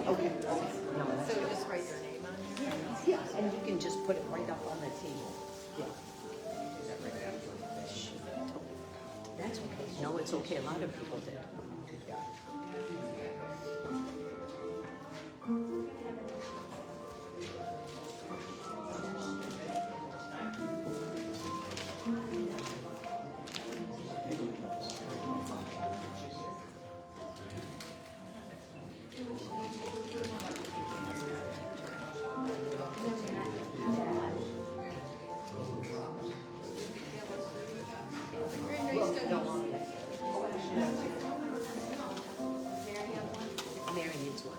Okay. No, So just write your name on here? yeah, and you can just put it right up on the table. Yeah. That's okay. No, it's okay. A lot of people did. Yeah. Mary needs one.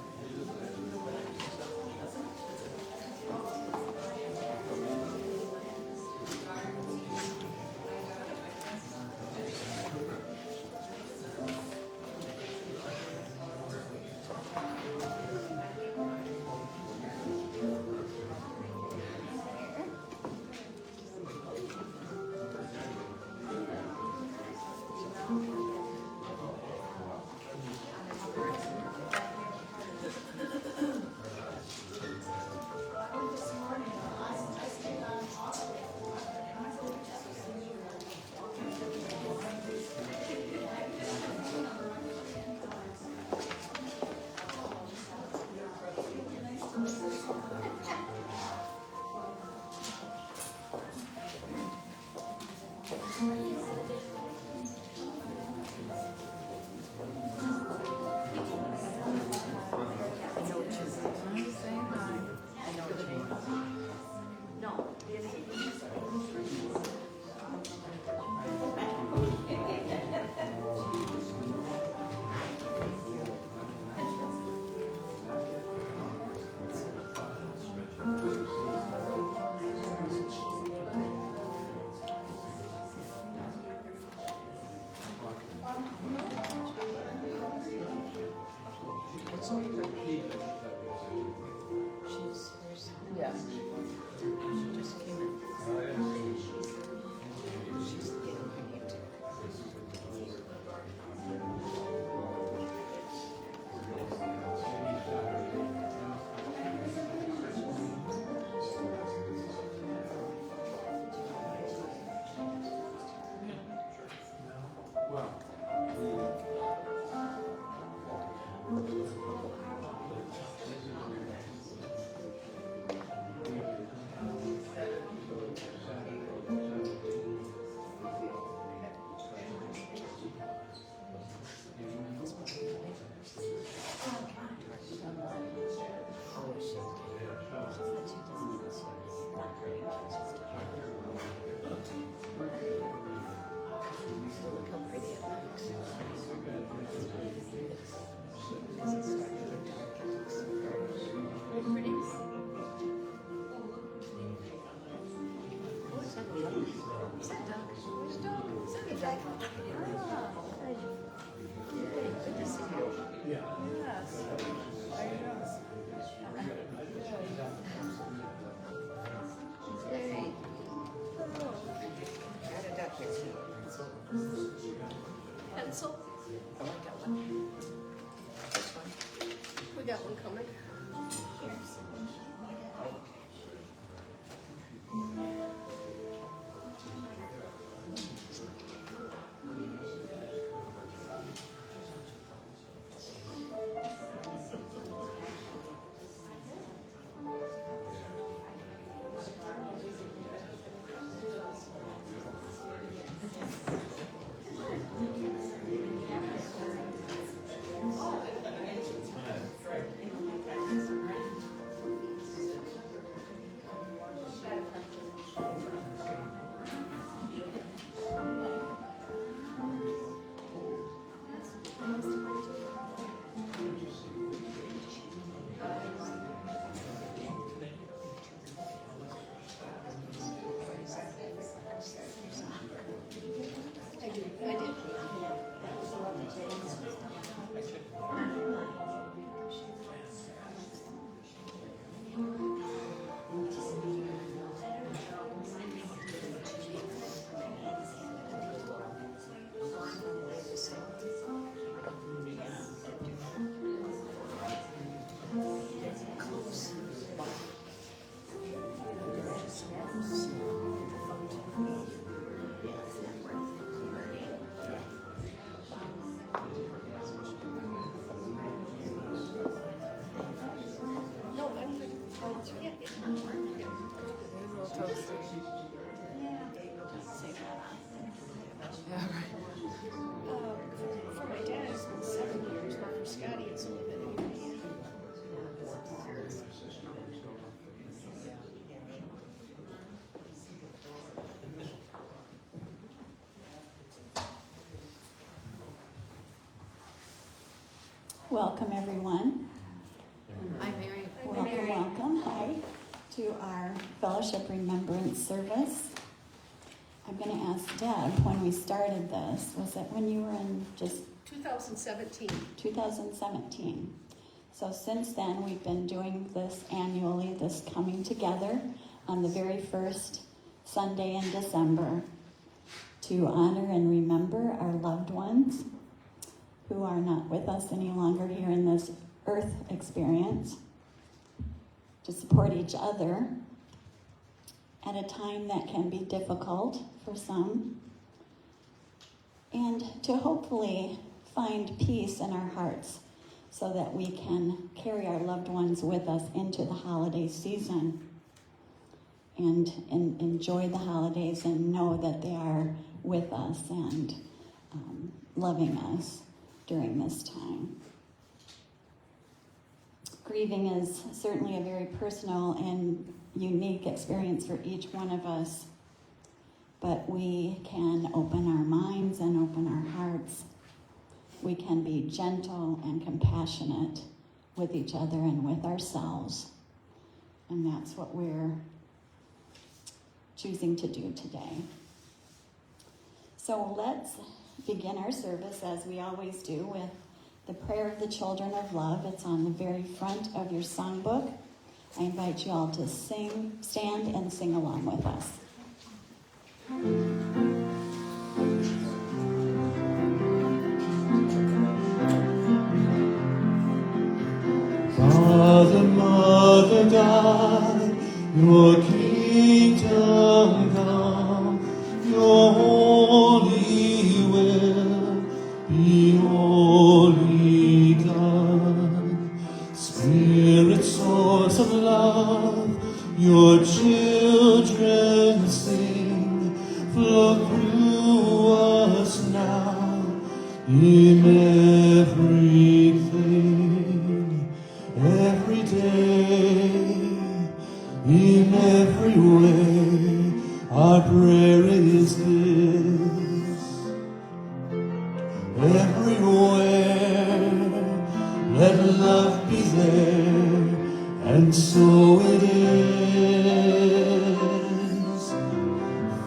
Yeah. She just came in. She's getting ready to. Look how pretty it looks. As it's starting to get dark, it looks very pretty. Oh, is that a duck? Is that a duck? Where's the dog? Is that a duck? Ah, hi. Yay, good to see you. Yeah. Yes. There you go. Yay. Oh. Got a duck here too. Pencil. Oh, I got one. This one. We got one coming. No, I'm good. Yeah, yeah. A little toasty. Yeah, right. For my dad, it's been 7 years, but for Scotty, it's only been a year. Welcome, everyone. Hi, Mary. Welcome. Hi to our Fellowship Remembrance Service. I'm going to ask Deb, when we started this, was it when you were in just 2017. 2017? So since then, we've been doing this annually, this coming together on the very first Sunday in December to honor and remember our loved ones who are not with us any longer here in this earth experience, to support each other at a time that can be difficult for some, and to hopefully find peace in our hearts so that we can carry our loved ones with us into the holiday season and enjoy the holidays and know that they are with us and loving us during this time. Grieving is certainly a very personal and unique experience for each one of us, but we can open our minds and open our hearts. We can be gentle and compassionate with each other and with ourselves, and that's what we're choosing to do today. So let's begin our service, as we always do, with the prayer of the children of love. It's on the very front of your songbook. I invite you all to stand and sing along with us. Father, Mother, God, your kingdom come, your holy will be wholly done. Spirit, source of love, your children sing, flow through us now in everything, every day, in every way. Our prayer is this: everywhere, let love be there, and so it is.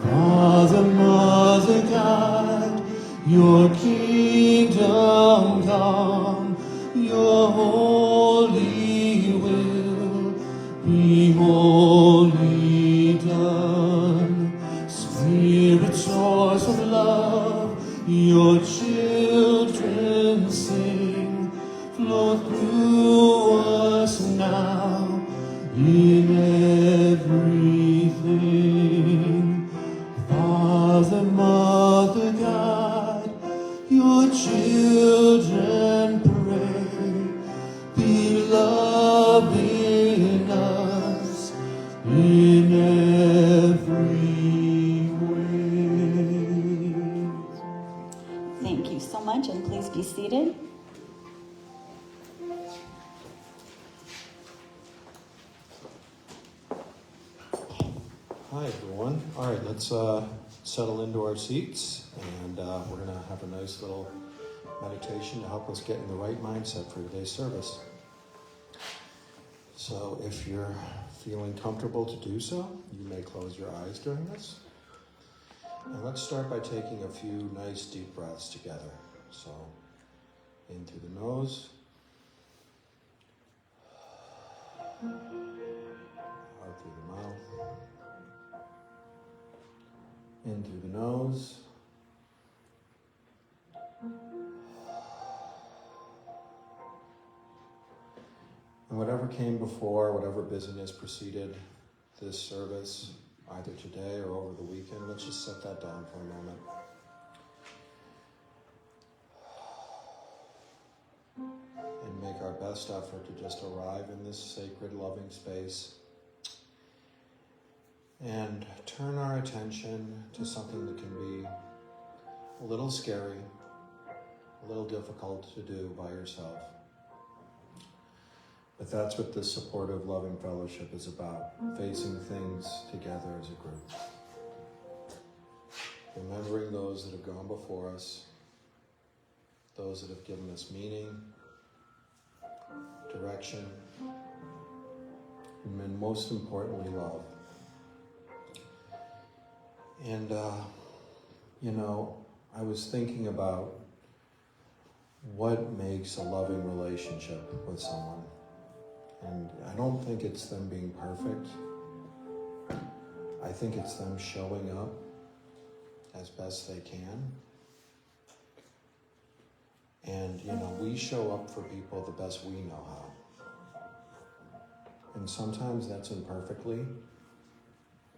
Father, Mother, God, your kingdom come, your holy will be wholly done. Spirit, source of love, your children sing, flow through us now in everything. Father, Mother, God, your children pray, be love in us in every way. Thank you so much, and please be seated. Hi, everyone. All right, let's settle into our seats, and we're going to have a nice little meditation to help us get in the right mindset for today's service. So if you're feeling comfortable to do so, you may close your eyes during this. And let's start by taking a few nice deep breaths together. So in through the nose, out through the mouth, in through the nose, and whatever came before, whatever busyness preceded this service, either today or over the weekend, let's just set that down for a moment. best effort to just arrive in this sacred, loving space and turn our attention to something that can be a little scary, a little difficult to do by yourself. But that's what this supportive, loving fellowship is about, facing things together as a group. Remembering those that have gone before us, those that have given us meaning, direction, and most importantly, love. And, I was thinking about what makes a loving relationship with someone. And I don't think it's them being perfect. I think it's them showing up as best they can. And, we show up for people the best we know how. And sometimes that's imperfectly.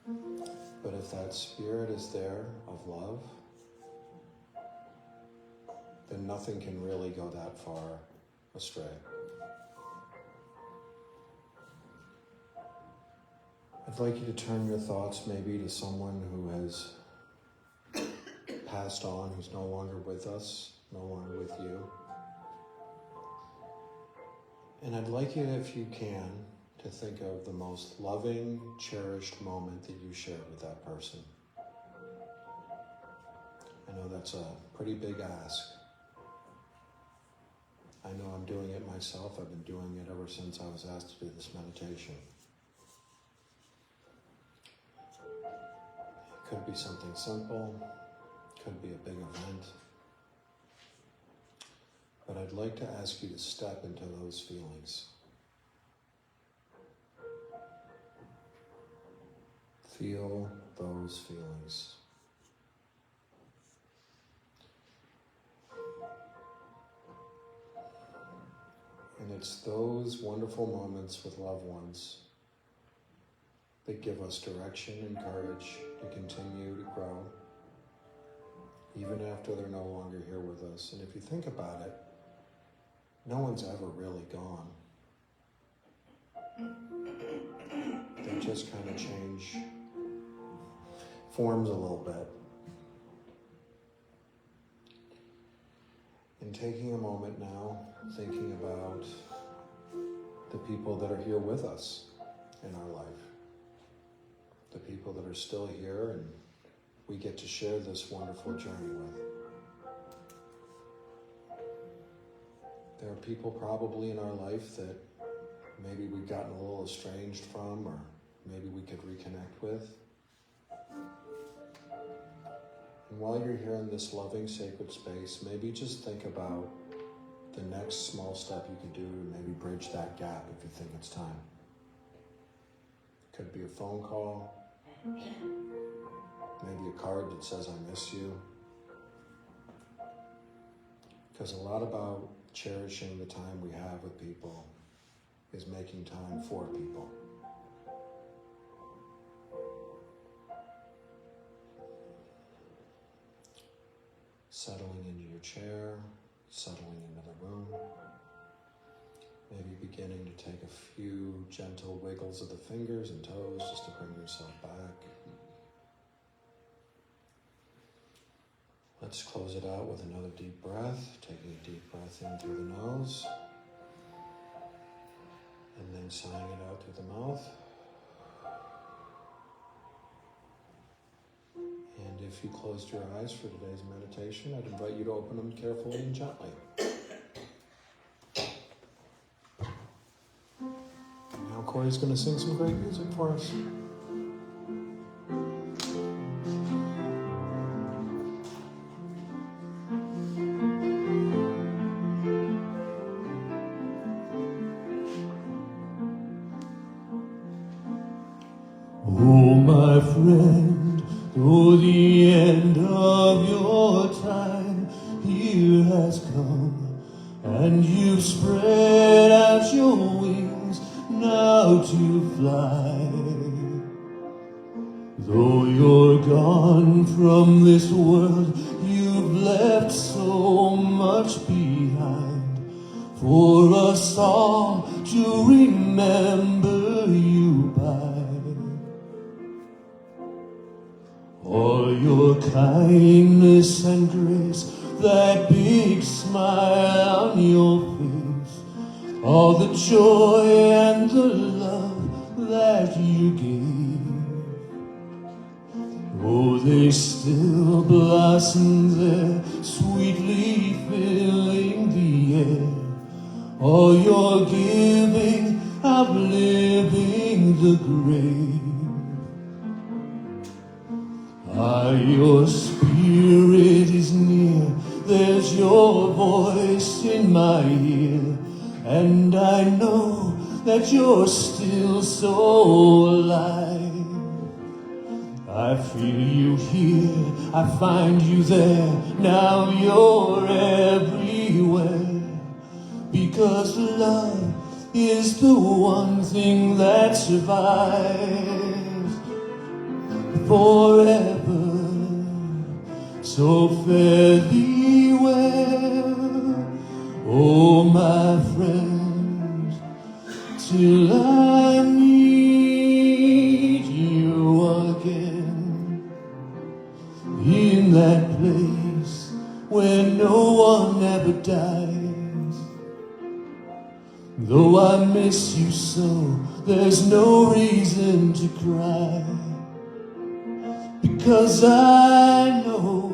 But if that spirit is there of love, then nothing can really go that far astray. I'd like you to turn your thoughts maybe to someone who has passed on, who's no longer with us, no longer with you. And I'd like you, if you can, to think of the most loving, cherished moment that you shared with that person. I know that's a pretty big ask. I know I'm doing it myself. I've been doing it ever since I was asked to do this meditation. It could be something simple, could be a big event. But I'd like to ask you to step into those feelings. Feel those feelings. And it's those wonderful moments with loved ones that give us direction and courage to continue to grow, even after they're no longer here with us. And if you think about it, no one's ever really gone. They just kind of change forms a little bit. And taking a moment now, thinking about the people that are here with us in our life, the people that are still here and we get to share this wonderful journey with. There are people probably in our life that maybe we've gotten a little estranged from, or maybe we could reconnect with. And while you're here in this loving, sacred space, maybe just think about the next small step you can do to maybe bridge that gap if you think it's time. Could be a phone call, maybe a card that says, I miss you. Because a lot about cherishing the time we have with people is making time for people. Settling into your chair, settling into the room. Maybe beginning to take a few gentle wiggles of the fingers and toes just to bring yourself back. Let's close it out with another deep breath, taking a deep breath in through the nose, and then sighing it out through the mouth. And if you closed your eyes for today's meditation, I'd invite you to open them carefully and gently. And now Corey's going to sing some great music for us. Oh, my friend, though the end of your time here has come, and you've spread out your wings now to fly. Though you're gone from this world, you've left so much behind. for us all to remember you by. All your kindness and grace, that big smile on your face, all the joy and the love that you gave. Oh, they still blossom there, sweetly filling the air. All your giving, outliving the grave. Ah, your spirit is near, there's your voice in my ear, and I know that you're still so alive. I feel you here, I find you there, now you're everywhere, because love is the one thing that survives forever. So fare thee well, oh my friend, till I meet you again, in that place where no one ever dies. Though I miss you so, there's no reason to cry, because I know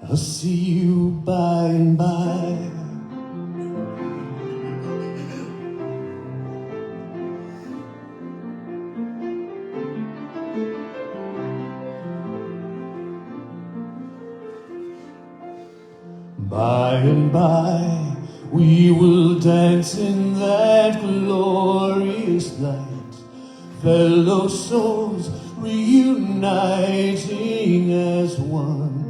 I'll see you by and by. By and by, we will dance in that glorious light, fellow souls reuniting as one.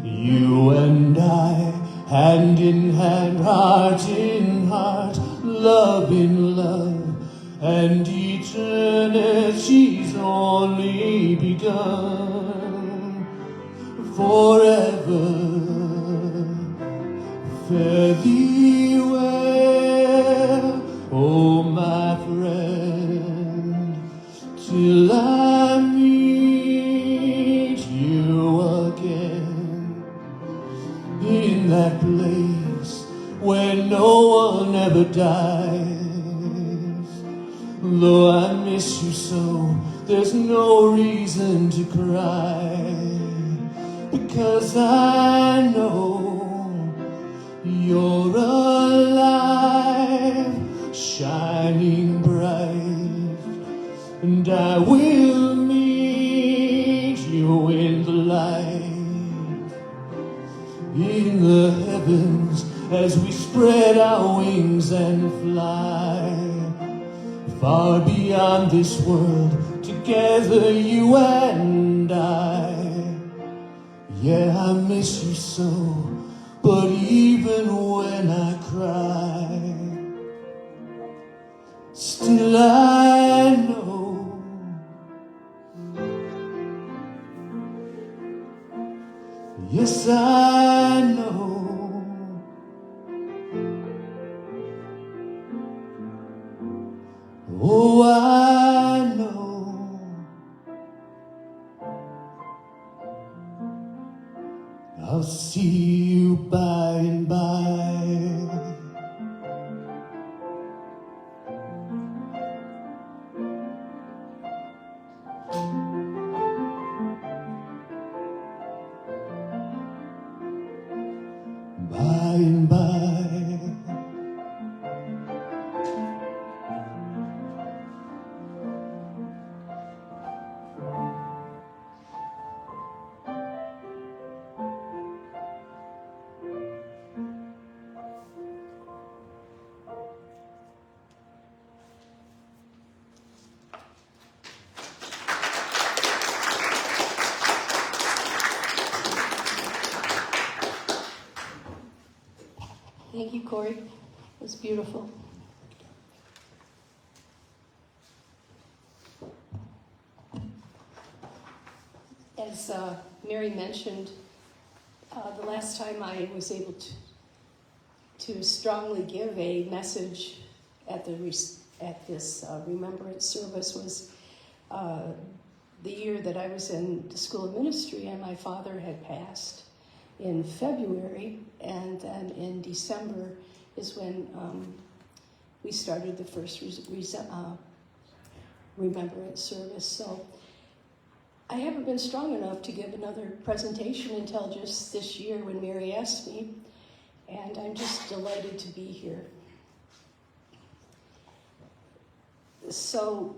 You and I, hand in hand, heart in heart, love in love, and eternity's only begun. Forever, fare thee well, oh my friend, till I meet you again, in that place where no one ever dies. Though I miss you so, there's no reason to cry, because I know you're alive, shining bright, and I will meet you in the light, in the heavens, as we spread our wings and fly, far beyond this world, together you and I. Yeah, I miss you so, but even when I cry, still I know yes, I know oh, I know I'll see you by and by. By and by. Thank you, Corey. It was beautiful. As Mary mentioned, The last time I was able to strongly give a message at this Remembrance Service was the year that I was in the School of Ministry, and my father had passed in February, and then in December is when we started the first Remembrance Service. So I haven't been strong enough to give another presentation until just this year when Mary asked me, and I'm just delighted to be here. So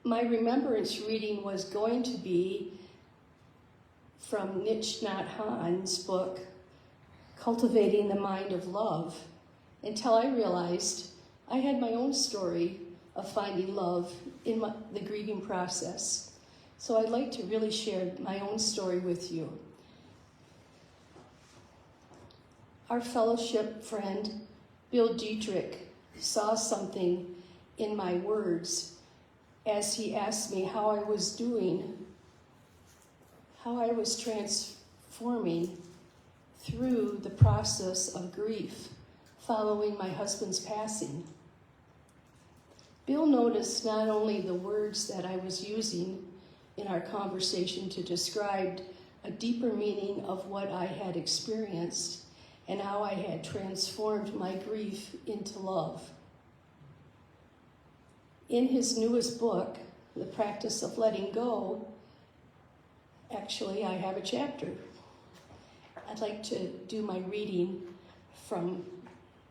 my remembrance reading was going to be from Thich Nhat Hanh's book, Cultivating the Mind of Love, until I realized I had my own story of finding love in the grieving process. So I'd like to really share my own story with you. Our fellowship friend, Bill Dietrich, saw something in my words as he asked me how I was doing, how I was transforming through the process of grief following my husband's passing. Bill noticed not only the words that I was using in our conversation to describe a deeper meaning of what I had experienced and how I had transformed my grief into love. In his newest book, The Practice of Letting Go, actually I have a chapter. I'd like to do my reading from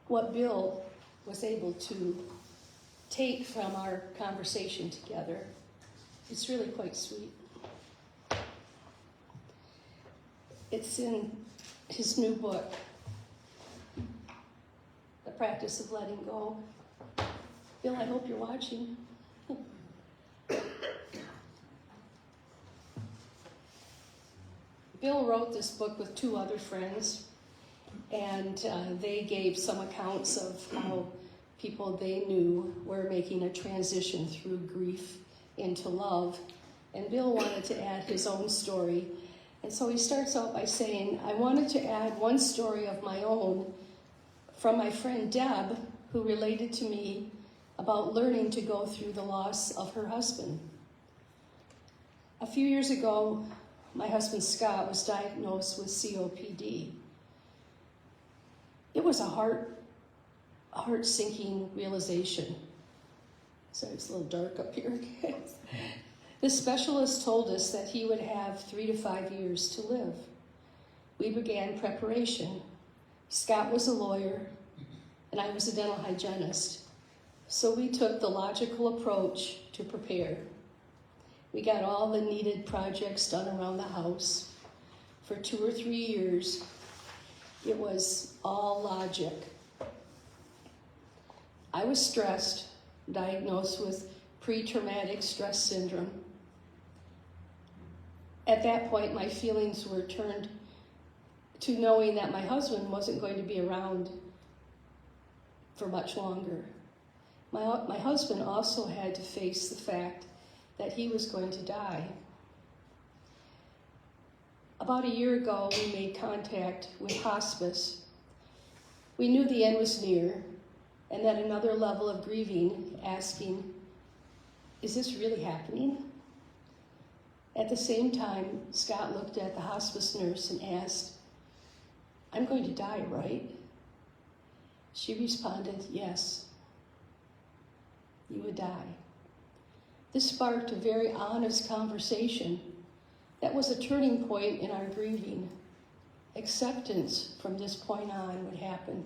what Bill was able to take from our conversation together. It's really quite sweet. It's in his new book, The Practice of Letting Go. Bill, I hope you're watching. Bill wrote this book with two other friends, and they gave some accounts of how people they knew were making a transition through grief into love. And Bill wanted to add his own story. And so he starts out by saying, I wanted to add one story of my own from my friend Deb, who related to me about learning to go through the loss of her husband. A few years ago, my husband Scott was diagnosed with COPD. It was a heart-sinking realization. Sorry, it's a little dark up here. The specialist told us that he would have 3 to 5 years to live. We began preparation. Scott was a lawyer, and I was a dental hygienist. So we took the logical approach to prepare. We got all the needed projects done around the house. For 2 or 3 years, it was all logic. I was stressed, diagnosed with pre-traumatic stress syndrome. At that point, my feelings were turned to knowing that my husband wasn't going to be around for much longer. My husband also had to face the fact that he was going to die. About a year ago, we made contact with hospice. We knew the end was near, and that another level of grieving, asking, is this really happening? At the same time, Scott looked at the hospice nurse and asked, I'm going to die, right? She responded, yes, you would die. This sparked a very honest conversation that was a turning point in our grieving. Acceptance from this point on would happen.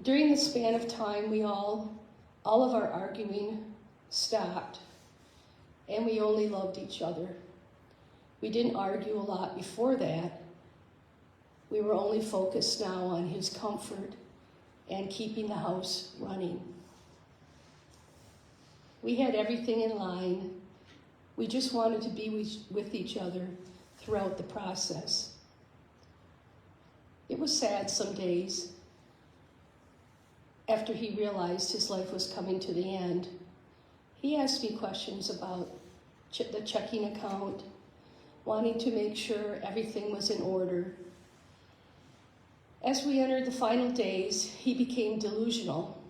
During the span of time, all of our arguing stopped, and we only loved each other. We didn't argue a lot before that. We were only focused now on his comfort and keeping the house running. We had everything in line. We just wanted to be with each other throughout the process. It was sad some days. After he realized his life was coming to the end, he asked me questions about the checking account, wanting to make sure everything was in order. As we entered the final days, he became delusional,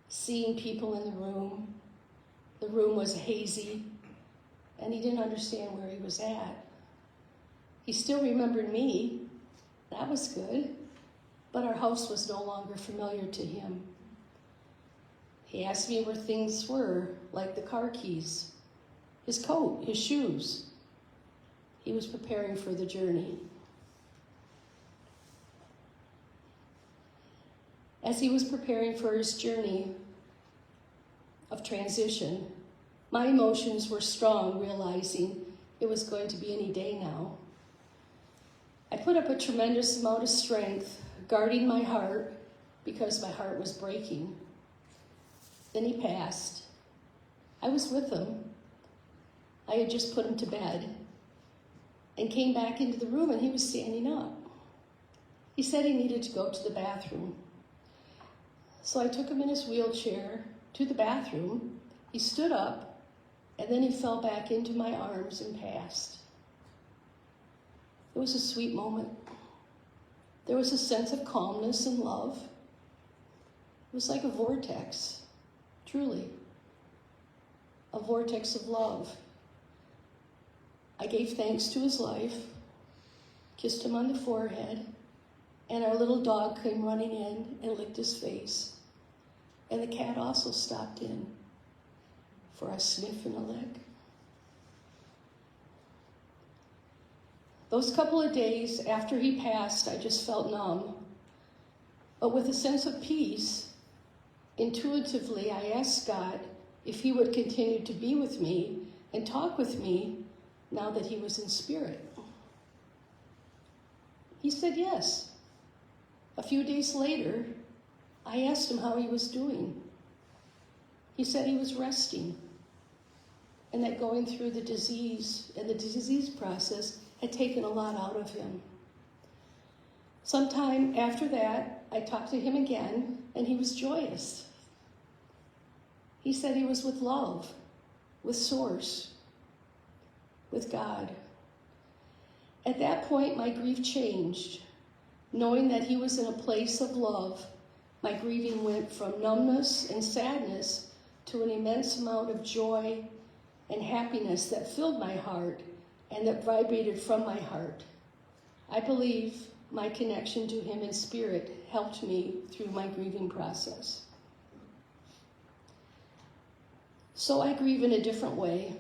seeing people in the room. The room was hazy, and he didn't understand where he was at. He still remembered me. That was good. But our house was no longer familiar to him. He asked me where things were, like the car keys, his coat, his shoes. He was preparing for the journey. As he was preparing for his journey of transition, my emotions were strong, realizing it was going to be any day now. I put up a tremendous amount of strength, guarding my heart because my heart was breaking. Then he passed. I was with him. I had just put him to bed and came back into the room, and he was standing up. He said he needed to go to the bathroom. So I took him in his wheelchair to the bathroom. He stood up, and then he fell back into my arms and passed. It was a sweet moment. There was a sense of calmness and love. It was like a vortex, truly, a vortex of love. I gave thanks to his life, kissed him on the forehead, and our little dog came running in and licked his face. And the cat also stopped in for a sniff and a lick. Those couple of days after he passed, I just felt numb. But with a sense of peace, intuitively, I asked God if he would continue to be with me and talk with me now that he was in spirit. He said yes. A few days later, I asked him how he was doing. He said he was resting, and that going through the disease and the disease process had taken a lot out of him. Sometime after that, I talked to him again, and he was joyous. He said he was with love, with Source, with God. At that point, my grief changed. Knowing that he was in a place of love, my grieving went from numbness and sadness to an immense amount of joy and happiness that filled my heart and that vibrated from my heart. I believe my connection to him in spirit helped me through my grieving process. So I grieve in a different way.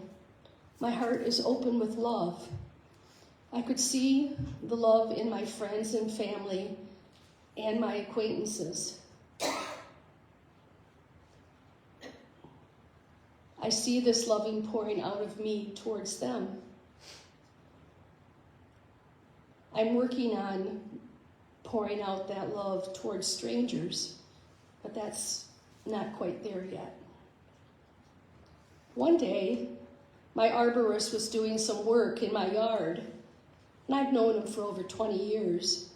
My heart is open with love. I could see the love in my friends and family and my acquaintances. I see this loving pouring out of me towards them. I'm working on pouring out that love towards strangers, but that's not quite there yet. One day, my arborist was doing some work in my yard, and I've known him for over 20 years.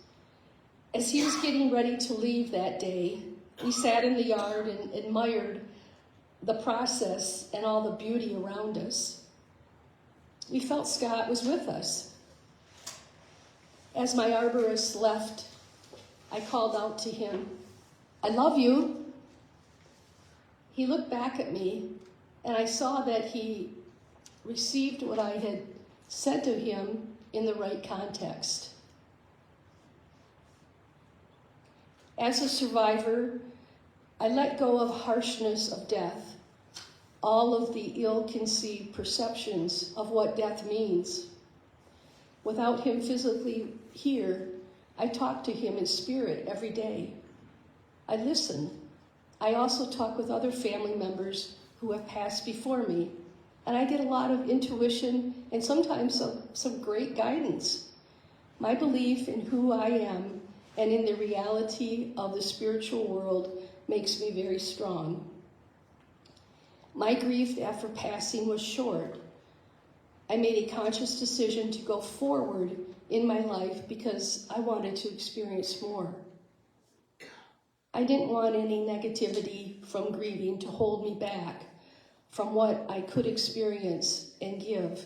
As he was getting ready to leave that day, we sat in the yard and admired the process and all the beauty around us. We felt Scott was with us. As my arborist left, I called out to him, "I love you." He looked back at me, and I saw that he received what I had said to him in the right context. As a survivor, I let go of harshness of death, all of the ill-conceived perceptions of what death means. Without him physically here, I talk to him in spirit every day. I listen. I also talk with other family members who have passed before me, and I get a lot of intuition and sometimes some great guidance. My belief in who I am and in the reality of the spiritual world makes me very strong. My grief after passing was short. I made a conscious decision to go forward in my life because I wanted to experience more. I didn't want any negativity from grieving to hold me back from what I could experience and give.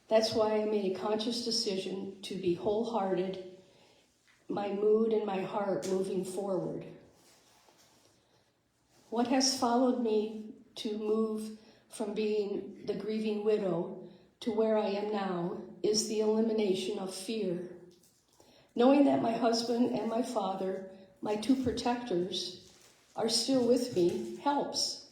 That's why I made a conscious decision to be wholehearted, my mood and my heart moving forward. What has followed me to move from being the grieving widow to where I am now is the elimination of fear. Knowing that my husband and my father, my two protectors, are still with me helps.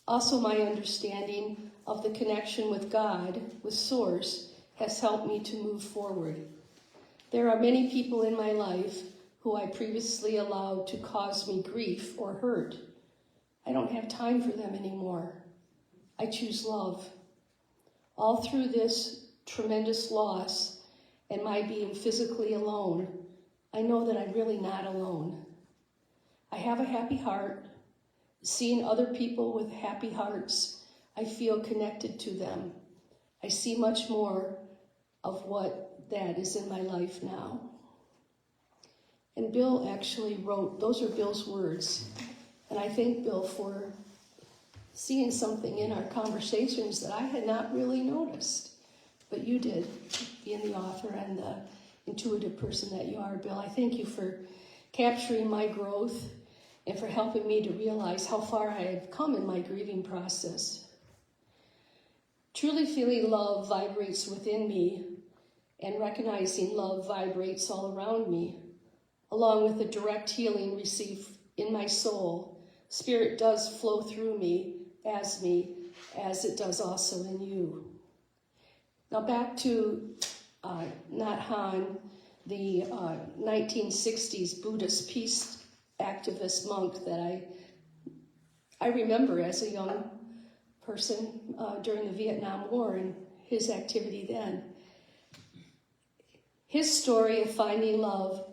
Also, my understanding of the connection with God, with Source, has helped me to move forward. There are many people in my life who I previously allowed to cause me grief or hurt. I don't have time for them anymore. I choose love. All through this tremendous loss and my being physically alone, I know that I'm really not alone. I have a happy heart. Seeing other people with happy hearts, I feel connected to them. I see much more of what that is in my life now. And Bill actually wrote, those are Bill's words. And I thank Bill for seeing something in our conversations that I had not really noticed. But you did, being the author and the intuitive person that you are, Bill. I thank you for capturing my growth and for helping me to realize how far I have come in my grieving process. Truly feeling love vibrates within me, and recognizing love vibrates all around me. Along with the direct healing received in my soul, Spirit does flow through me, as it does also in you. Now back to Nhat Hanh, the 1960s Buddhist peace activist monk that I remember as a young person during the Vietnam War and his activity then. His story of finding love,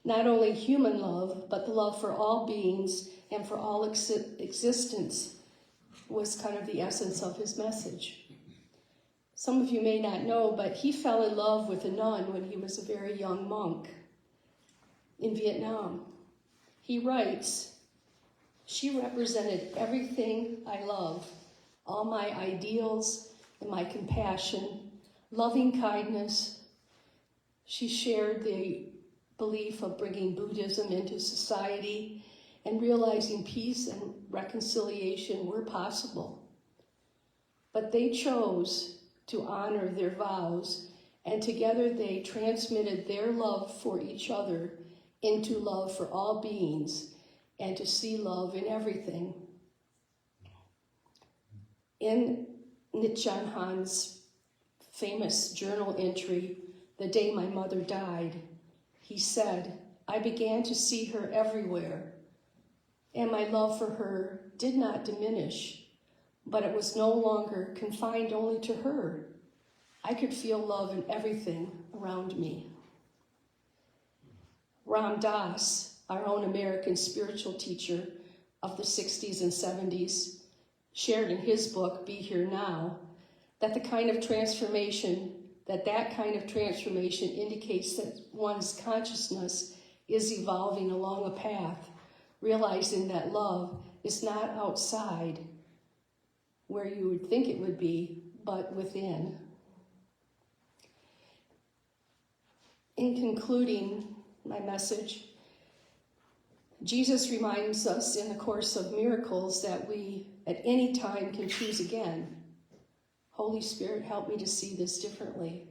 not only human love, but the love for all beings and for all existence, was kind of the essence of his message. Some of you may not know, but he fell in love with a nun when he was a very young monk in Vietnam. He writes, "She represented everything I love, all my ideals and my compassion, loving kindness. She shared the belief of bringing Buddhism into society and realizing peace and reconciliation were possible. But they chose to honor their vows, and together they transmitted their love for each other into love for all beings and to see love in everything." In Nhat Hanh's famous journal entry, "The Day My Mother Died," he said, "I began to see her everywhere, and my love for her did not diminish, but it was no longer confined only to her. I could feel love in everything around me." Ram Dass, our own American spiritual teacher of the 60s and 70s, shared in his book, Be Here Now, that that kind of transformation indicates that one's consciousness is evolving along a path, realizing that love is not outside where you would think it would be, but within. In concluding my message, Jesus reminds us in the Course of Miracles that we at any time can choose again. Holy Spirit, help me to see this differently.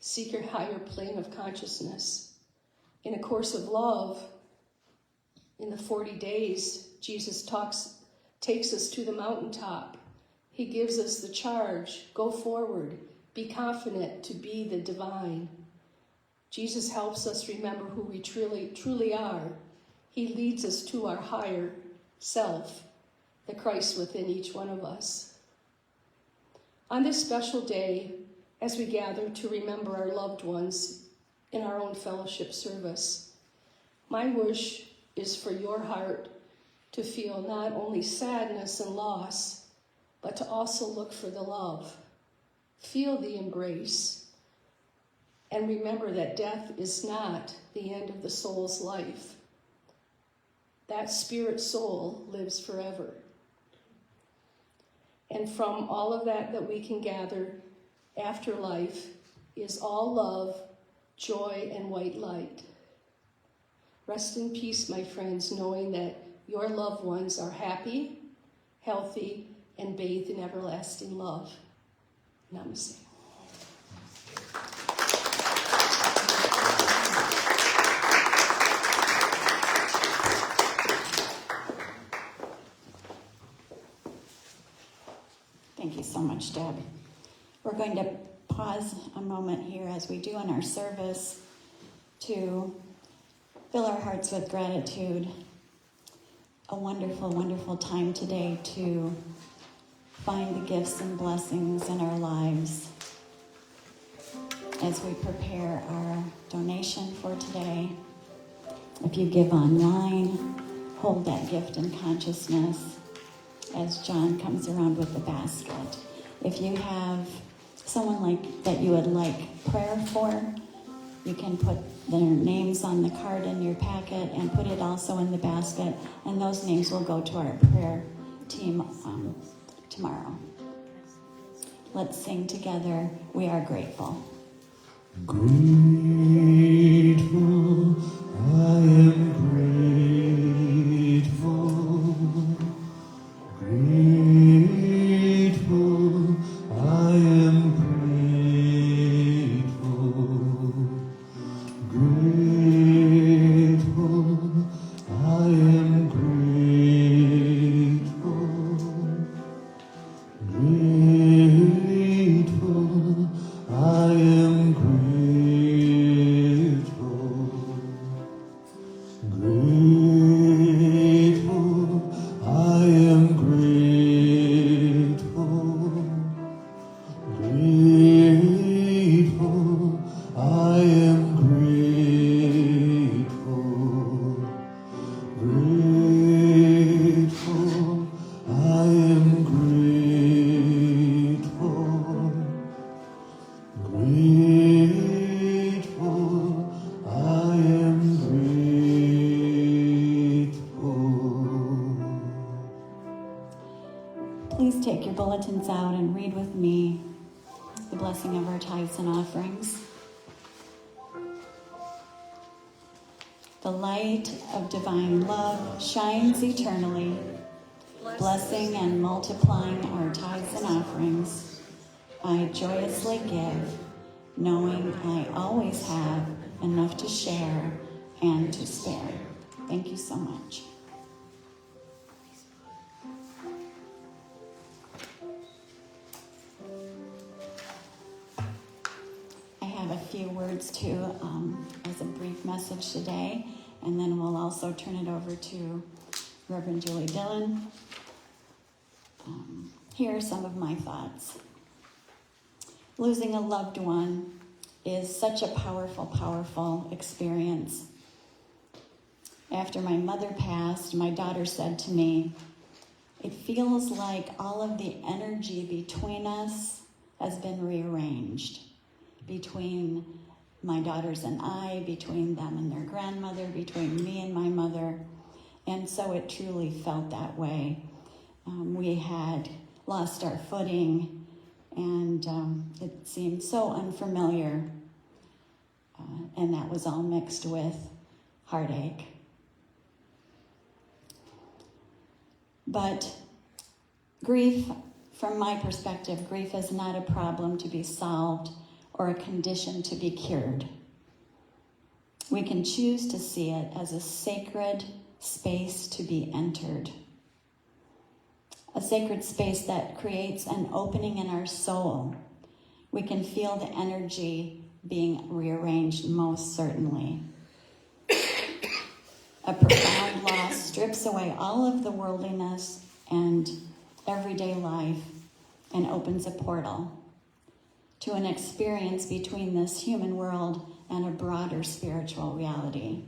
Seek your higher plane of consciousness. In A Course of Love, in the 40 days, Jesus takes us to the mountaintop. He gives us the charge, go forward, be confident to be the divine. Jesus helps us remember who we truly are. He leads us to our higher self, the Christ within each one of us. On this special day, as we gather to remember our loved ones in our own fellowship service, my wish is for your heart to feel not only sadness and loss, but to also look for the love. Feel the embrace. And remember that death is not the end of the soul's life. That spirit soul lives forever. And from all of that we can gather, afterlife is all love, joy, and white light. Rest in peace, my friends, knowing that your loved ones are happy, healthy, and bathed in everlasting love. Namaste. Thank you so much, Deb. We're going to pause a moment here as we do in our service to fill our hearts with gratitude. A wonderful, wonderful time today to find the gifts and blessings in our lives as we prepare our donation for today. If you give online, hold that gift in consciousness as John comes around with the basket. If you have someone that you would like prayer for, you can put their names on the card in your packet and put it also in the basket, and those names will go to our prayer team tomorrow. Let's sing together, We Are Grateful. Grateful, I am grateful. Grateful, I am grateful. Grateful, I am grateful. Grateful, I am grateful. Grateful, I am grateful. Grateful, I am grateful. Grateful, I am grateful. Grateful, I am grateful. Please take your bulletins out and read with me the blessing of our tithes and offerings. The light of divine love shines eternally, blessing and multiplying our tithes and offerings. I joyously give, knowing I always have enough to share and to spare. Thank you so much. I have a few words too as a brief message today, and then we'll also turn it over to Reverend Julie Dillon. Here are some of my thoughts. Losing a loved one is such a powerful, powerful experience. After my mother passed, my daughter said to me, "It feels like all of the energy between us has been rearranged. Between my daughters and I, between them and their grandmother, between me and my mother." And so it truly felt that way. We had lost our footing, and it seemed so unfamiliar. And that was all mixed with heartache. But grief, from my perspective, grief is not a problem to be solved or a condition to be cured. We can choose to see it as a sacred space to be entered. A sacred space that creates an opening in our soul. We can feel the energy being rearranged, most certainly. A profound loss strips away all of the worldliness and everyday life and opens a portal to an experience between this human world and a broader spiritual reality.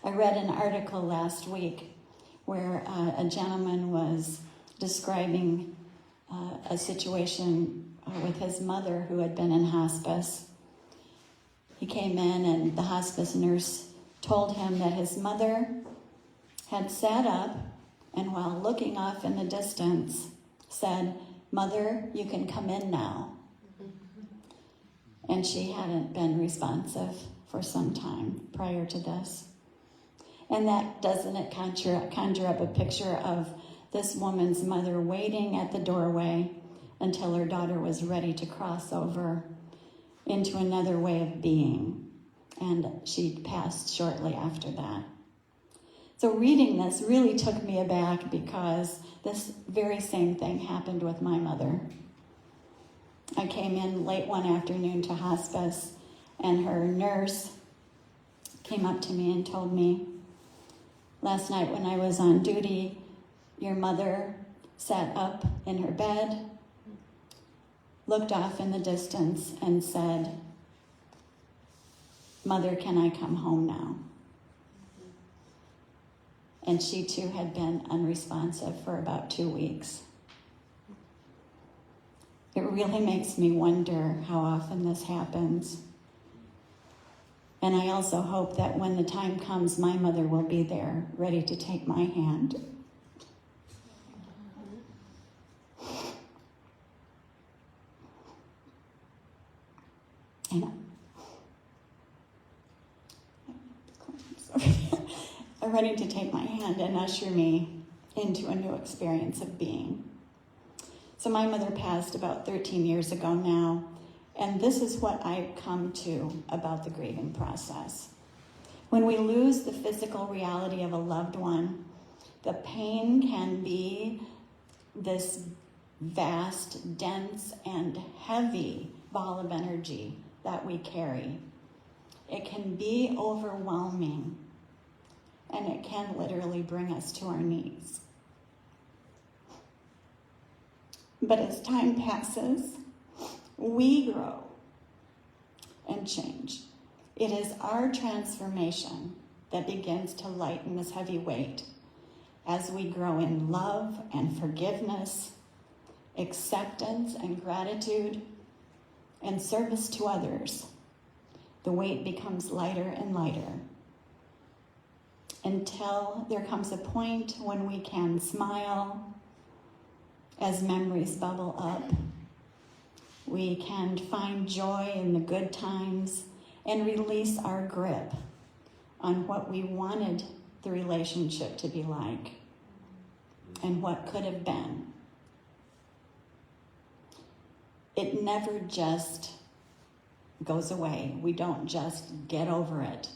I read an article last week where a gentleman was describing a situation with his mother who had been in hospice. He came in and the hospice nurse told him that his mother had sat up and while looking off in the distance said, "Mother, you can come in now." And she hadn't been responsive for some time prior to this. And that, doesn't it conjure up a picture of this woman's mother waiting at the doorway until her daughter was ready to cross over into another way of being. And she passed shortly after that. So reading this really took me aback because this very same thing happened with my mother. I came in late one afternoon to hospice, and her nurse came up to me and told me, "Last night when I was on duty, your mother sat up in her bed, looked off in the distance, and said, 'Mother, can I come home now?'" And she too had been unresponsive for about 2 weeks. It really makes me wonder how often this happens. And I also hope that when the time comes, my mother will be there, ready to take my hand. And ready to take my hand and usher me into a new experience of being. So my mother passed about 13 years ago now, and this is what I've come to about the grieving process. When we lose the physical reality of a loved one, the pain can be this vast, dense, and heavy ball of energy that we carry. It can be overwhelming, and it can literally bring us to our knees. But as time passes, we grow and change. It is our transformation that begins to lighten this heavy weight as we grow in love and forgiveness, acceptance and gratitude, and service to others. The weight becomes lighter and lighter until there comes a point when we can smile as memories bubble up. We can find joy in the good times and release our grip on what we wanted the relationship to be like and what could have been. It never just goes away. We don't just get over it.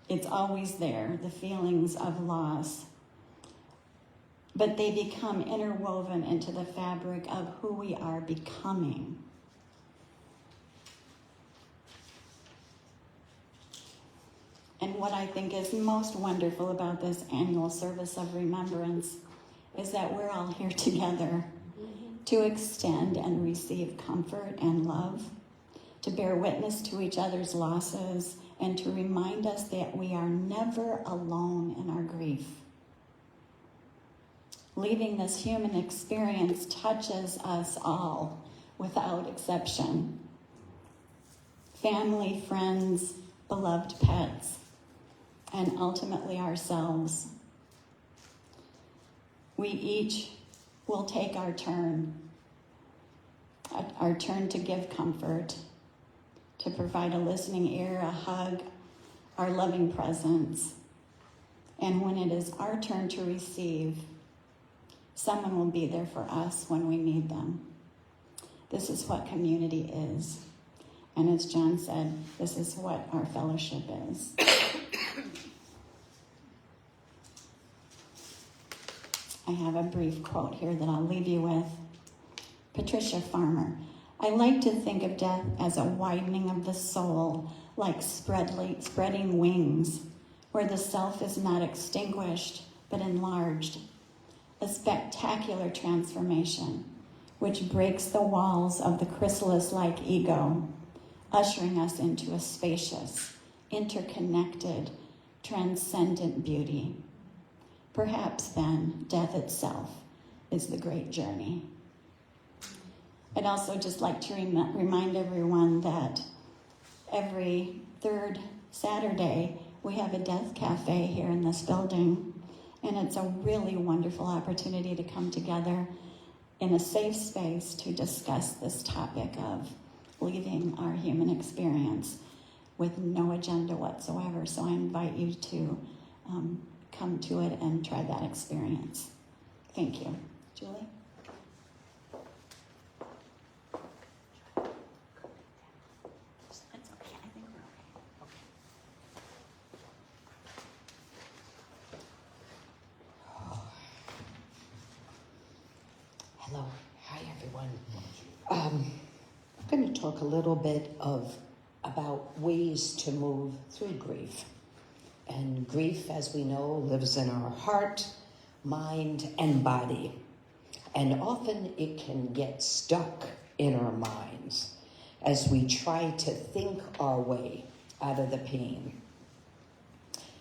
It's always there, the feelings of loss. But they become interwoven into the fabric of who we are becoming. And what I think is most wonderful about this annual service of remembrance is that we're all here together to extend and receive comfort and love, to bear witness to each other's losses, and to remind us that we are never alone in our grief. Leaving this human experience touches us all without exception. Family, friends, beloved pets, and ultimately ourselves. We each will take our turn to give comfort, to provide a listening ear, a hug, our loving presence. And when it is our turn to receive, someone will be there for us when we need them. This is what community is. And as John said, this is what our fellowship is. I have a brief quote here that I'll leave you with. Patricia Farmer: "I like to think of death as a widening of the soul, like spreading wings, where the self is not extinguished, but enlarged. A spectacular transformation, which breaks the walls of the chrysalis-like ego, ushering us into a spacious, interconnected, transcendent beauty. Perhaps then, death itself is the great journey." I'd also just like to remind everyone that every third Saturday, we have a death cafe here in this building. And it's a really wonderful opportunity to come together in a safe space to discuss this topic of leaving our human experience with no agenda whatsoever. So I invite you to come to it and try that experience. Thank you. Julie? It's okay. I think we're okay. Hello. Hi, everyone. I'm going to talk a little bit about ways to move through grief. And grief, as we know, lives in our heart, mind, and body. And often it can get stuck in our minds as we try to think our way out of the pain.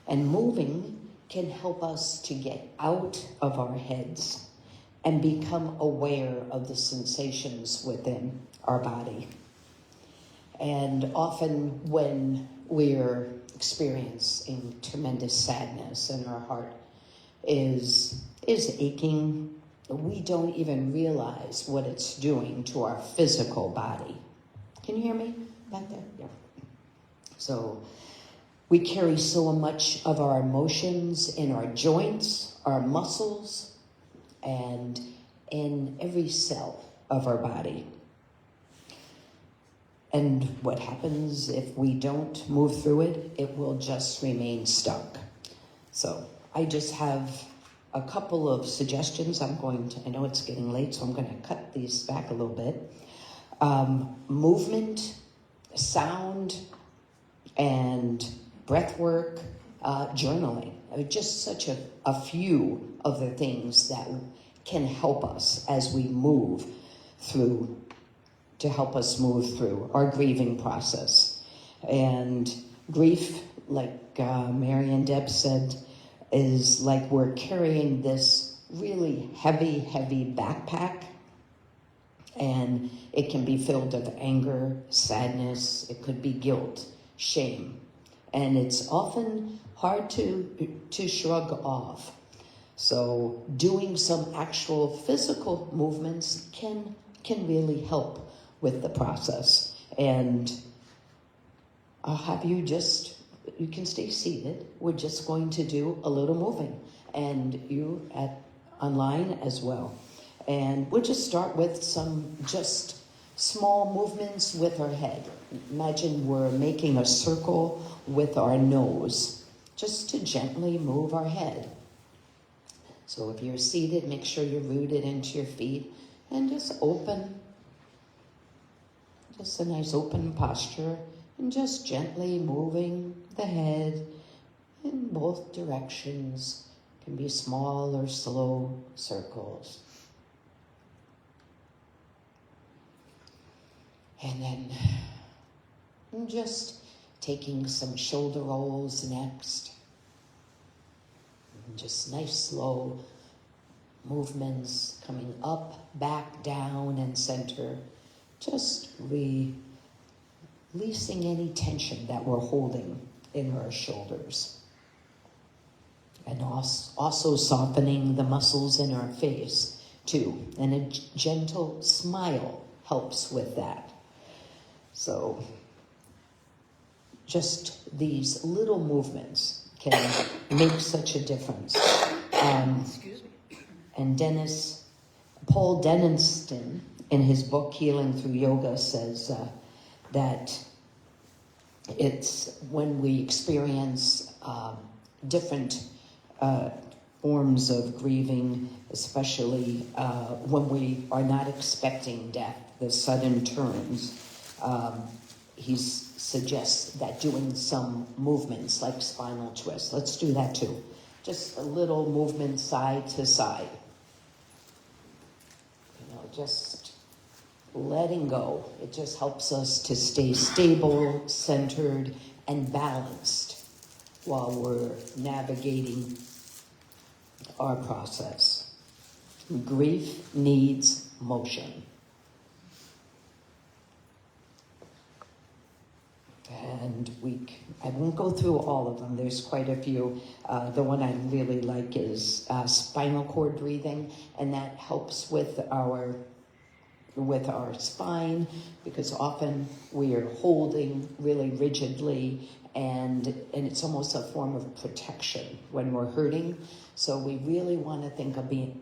And moving can help us to get out of our heads and become aware of the sensations within our body. And often when we're experiencing tremendous sadness and our heart is aching, we don't even realize what it's doing to our physical body. Can you hear me back there? Yeah. So we carry so much of our emotions in our joints, our muscles, and in every cell of our body. And what happens if we don't move through it? It will just remain stuck. So I just have a couple of suggestions. I know it's getting late, so I'm going to cut these back a little bit. Movement, sound, and breath work, journaling. Just such a few of the things that can help us as we move through, to help us move through our grieving process. And grief, like Mary and Deb said, is like we're carrying this really heavy, heavy backpack. And it can be filled with anger, sadness, it could be guilt, shame. And it's often hard to shrug off. So doing some actual physical movements can really help with the process. And I'll have you can stay seated. We're just going to do a little moving. And you online as well. And we'll just start with some just small movements with our head. Imagine we're making a circle with our nose, just to gently move our head. So if you're seated, make sure you're rooted into your feet and just open. Just a nice open posture and just gently moving the head in both directions. It can be small or slow circles. And then just taking some shoulder rolls next. And just nice slow movements coming up, back, down, and center. Just releasing any tension that we're holding in our shoulders. And also softening the muscles in our face too. And a gentle smile helps with that. So just these little movements can make such a difference. Excuse me. And Paul Denniston, in his book Healing Through Yoga, says that it's when we experience different forms of grieving, especially when we are not expecting death, the sudden turns. He suggests that doing some movements like spinal twists. Let's do that too. Just a little movement side to side. Just letting go. It just helps us to stay stable, centered, and balanced while we're navigating our process. Grief needs motion. And I won't go through all of them. There's quite a few. The one I really like is spinal cord breathing, and that helps with our spine, because often we are holding really rigidly, and it's almost a form of protection when we're hurting. So we really want to think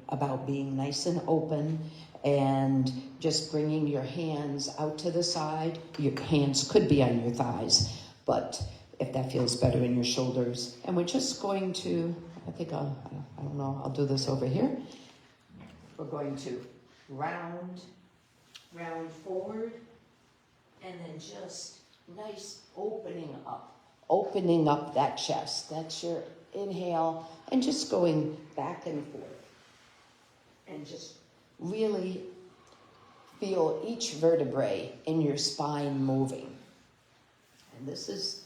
about being nice and open, and just bringing your hands out to the side. Your hands could be on your thighs, but if that feels better, in your shoulders. And we're just going to, I don't know, I'll do this over here. We're going to round forward, and then just nice opening up that chest. That's your inhale, and just going back and forth, and just really feel each vertebrae in your spine moving. And this is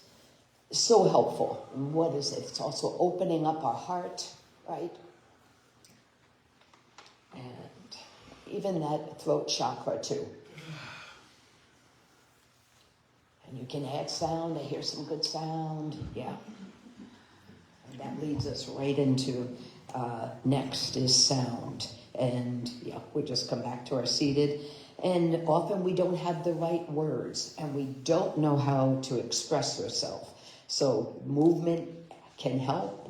so helpful. And what is it? It's also opening up our heart, right? And even that throat chakra too. And you can add sound. I hear some good sound. Yeah. And that leads us right into next is sound. And yeah, we just come back to our seated. And often we don't have the right words, and we don't know how to express ourselves. So movement can help,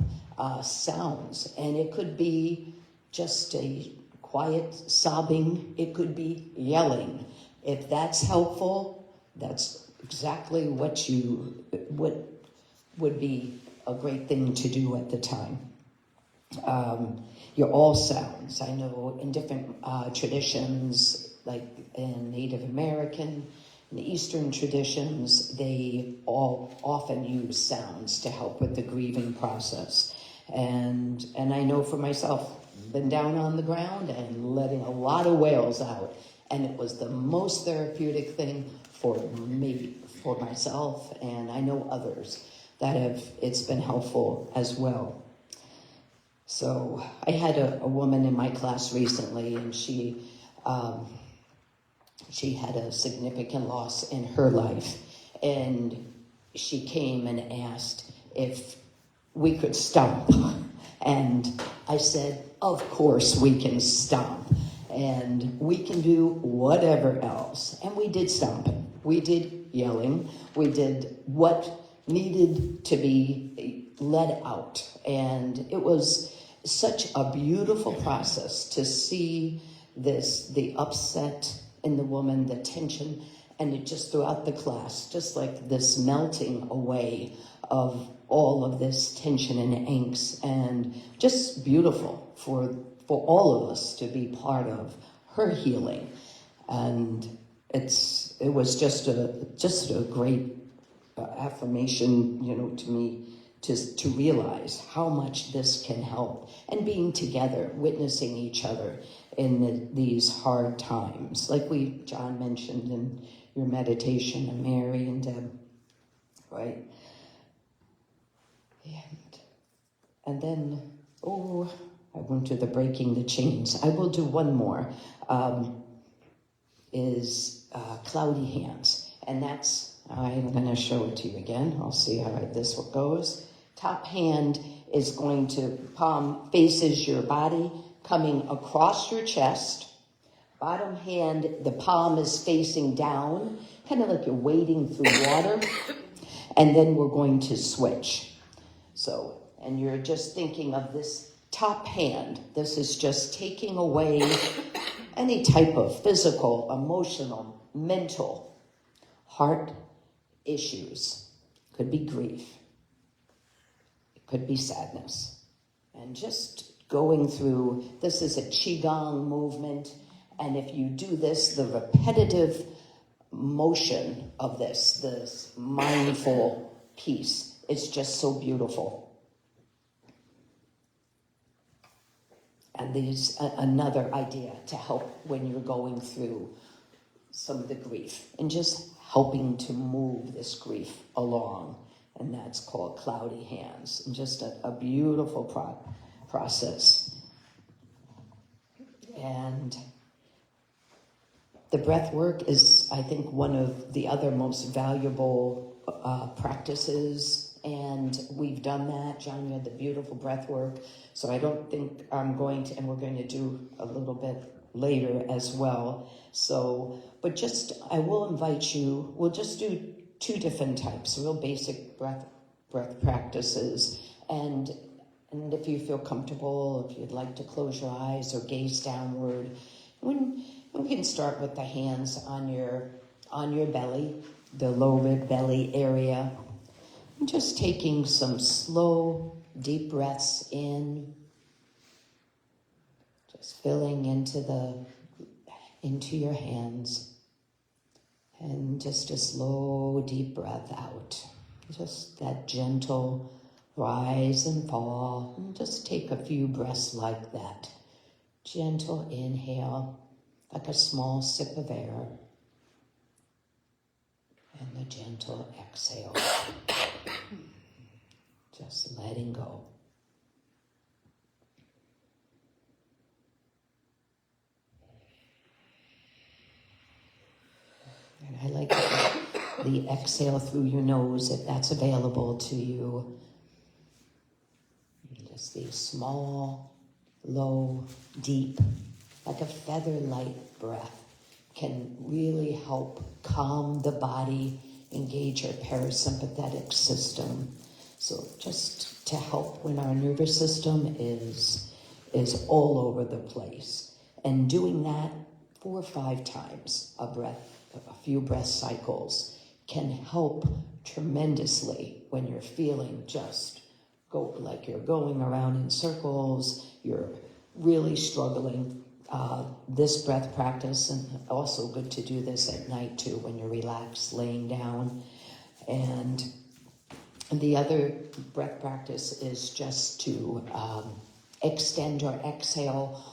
sounds, and it could be just a quiet sobbing. It could be yelling. If that's helpful, that's exactly what would be a great thing to do at the time. Your all sounds. I know in different traditions, like in Native American and Eastern traditions, they all often use sounds to help with the grieving process. And I know for myself, been down on the ground and letting a lot of wails out, and it was the most therapeutic thing for me, for myself, and I know others that it's been helpful as well. So I had a woman in my class recently, and she had a significant loss in her life, and she came and asked if we could stomp. And I said, of course we can stomp, and we can do whatever else. And we did stomping, we did yelling, we did what needed to be let out. And it was such a beautiful process to see the upset in the woman, the tension, and it just throughout the class, just like this melting away of all of this tension and angst, and just beautiful for all of us to be part of her healing. And it was just a great affirmation, to me, to realize how much this can help, and being together, witnessing each other in these hard times, like John mentioned in your meditation, and Mary and Deb, right? And then, I went to the breaking the chains. I will do one more, is cloudy hands. And that's, I'm going to show it to you again. I'll see how this one goes. Top hand is going to, palm faces your body, coming across your chest. Bottom hand, the palm is facing down, kind of like you're wading through water. And then we're going to switch. So, and you're just thinking of this top hand. This is just taking away any type of physical, emotional, mental, heart issues. Could be grief. It could be sadness. And just going through, this is a Qigong movement. And if you do this, the repetitive motion of this mindful piece, it's just so beautiful. And there's another idea to help when you're going through some of the grief, and just helping to move this grief along. And that's called cloudy hands. And just a beautiful process. And the breath work is, I think, one of the other most valuable practices, and we've done that. John, you had the beautiful breath work, so I don't think I'm going to, and we're going to do a little bit later as well. So, but just, I will invite you, we'll just do 2 different types, real basic breath practices, and if you feel comfortable, if you'd like to close your eyes or gaze downward, we can start with the hands on your belly, the lower belly area. And just taking some slow, deep breaths in, just filling into your hands, and just a slow, deep breath out. Just that gentle rise and fall, and just take a few breaths like that. Gentle inhale, like a small sip of air, and the gentle exhale. Just letting go. And I like the exhale through your nose, if that's available to you. Just these small, low, deep, like a feather-light breath can really help calm the body, engage our parasympathetic system. So just to help when our nervous system is all over the place. And doing that 4 or 5 times a few breath cycles can help tremendously when you're feeling just like you're going around in circles, you're really struggling. This breath practice, and also good to do this at night too when you're relaxed, laying down. And the other breath practice is just to extend or exhale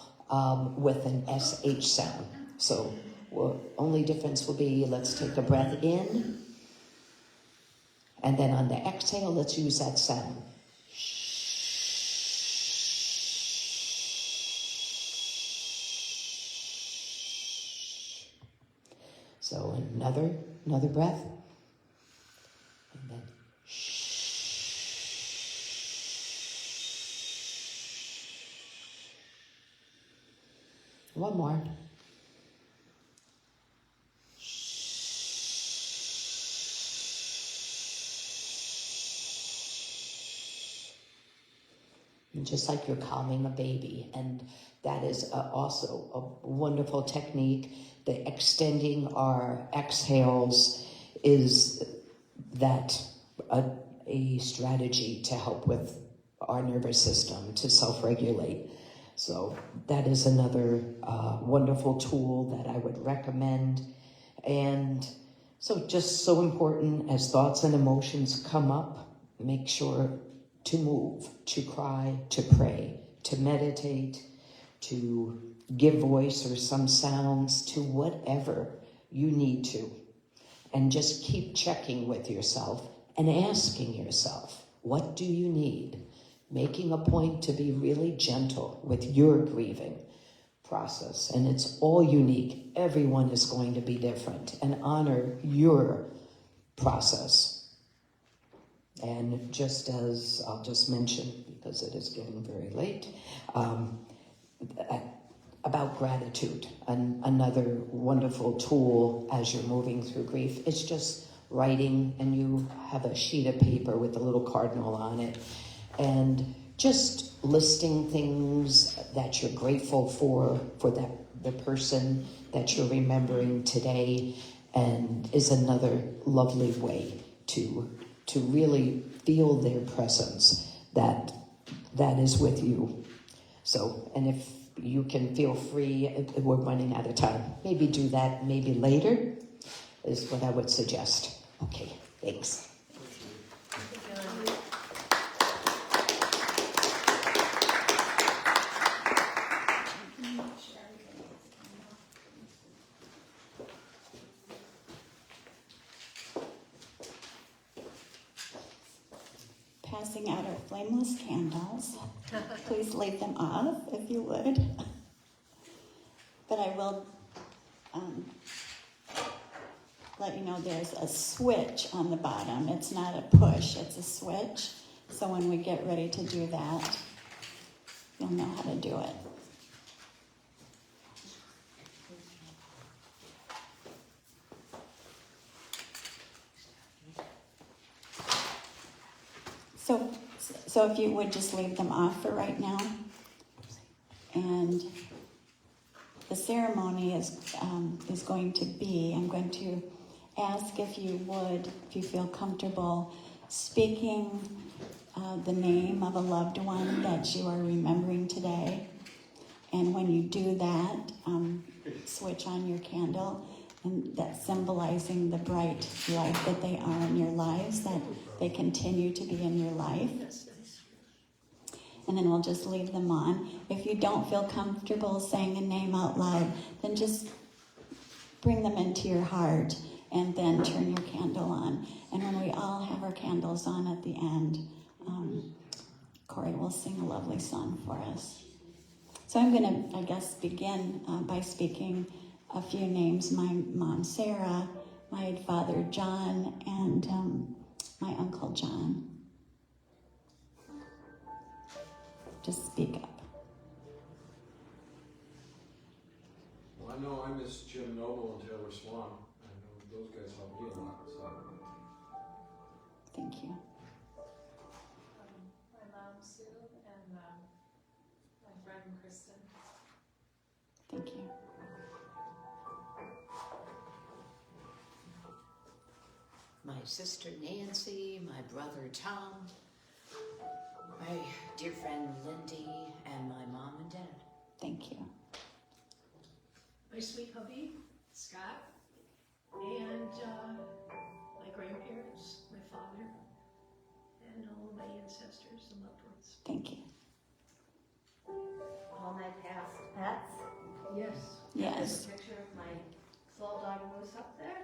with an SH sound. So only difference will be, let's take a breath in, and then on the exhale, let's use that sound. So another breath, and then one more. And just like you're calming a baby, and that is also a wonderful technique. The extending our exhales is that a strategy to help with our nervous system to self-regulate. So that is another wonderful tool that I would recommend. And so just so important as thoughts and emotions come up, make sure to move, to cry, to pray, to meditate, to give voice or some sounds, to whatever you need to. And just keep checking with yourself and asking yourself, what do you need? Making a point to be really gentle with your grieving process. And it's all unique. Everyone is going to be different, and honor your process. And just as I'll just mention, because it is getting very late, about gratitude. Another wonderful tool as you're moving through grief is just writing, and you have a sheet of paper with a little cardinal on it, and just listing things that you're grateful for the person that you're remembering today, and is another lovely way to really feel their presence that is with you. So, and if you can feel free, we're running out of time. Maybe do that maybe later is what I would suggest. Okay, thanks. Passing out our flameless candles. Please light them off if you would. But I will let you know there's a switch on the bottom. It's not a push, it's a switch. So when we get ready to do that, you'll know how to do it. So if you would just leave them off for right now. And the ceremony is going to be, I'm going to ask if you would, if you feel comfortable, speaking the name of a loved one that you are remembering today. And when you do that, switch on your candle, and that's symbolizing the bright light that they are in your lives, that they continue to be in your life. And then we'll just leave them on. If you don't feel comfortable saying a name out loud, then just bring them into your heart and then turn your candle on. And when we all have our candles on at the end, Corey will sing a lovely song for us. So I'm going to, I guess, begin by speaking a few names. My mom, Sarah, my father, John, and my uncle, John. Just speak up. Well, I know I miss Jim Noble and Taylor Swan. I know those guys helped me a lot. So. Thank you. My mom, Sue, and my friend, Kristen. Thank you. My sister Nancy, my brother Tom, my dear friend Lindy, and my mom and dad. Thank you. My sweet hubby, Scott, and my grandparents, my father, and all of my ancestors and loved ones. Thank you. All my past pets. Yes. Yes. There's a picture of my soul dog Moose up there.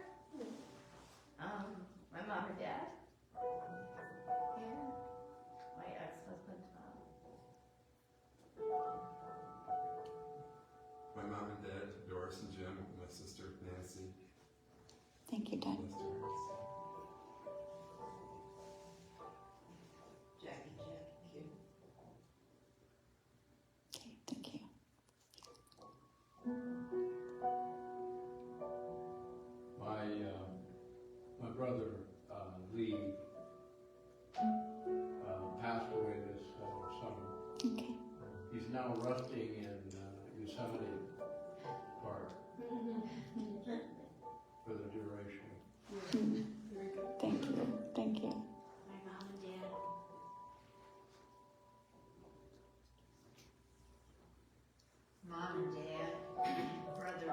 My mom and dad. And my ex-husband Tom. My mom and dad, Doris and Jim, my sister Nancy. Thank you, Dad. Jackie, Q. Okay, thank you. My brother Lee passed away this summer. Okay. He's now rusting in Yosemite Park for the duration. Thank you. Thank you. My mom and dad. Mom and dad. Brother.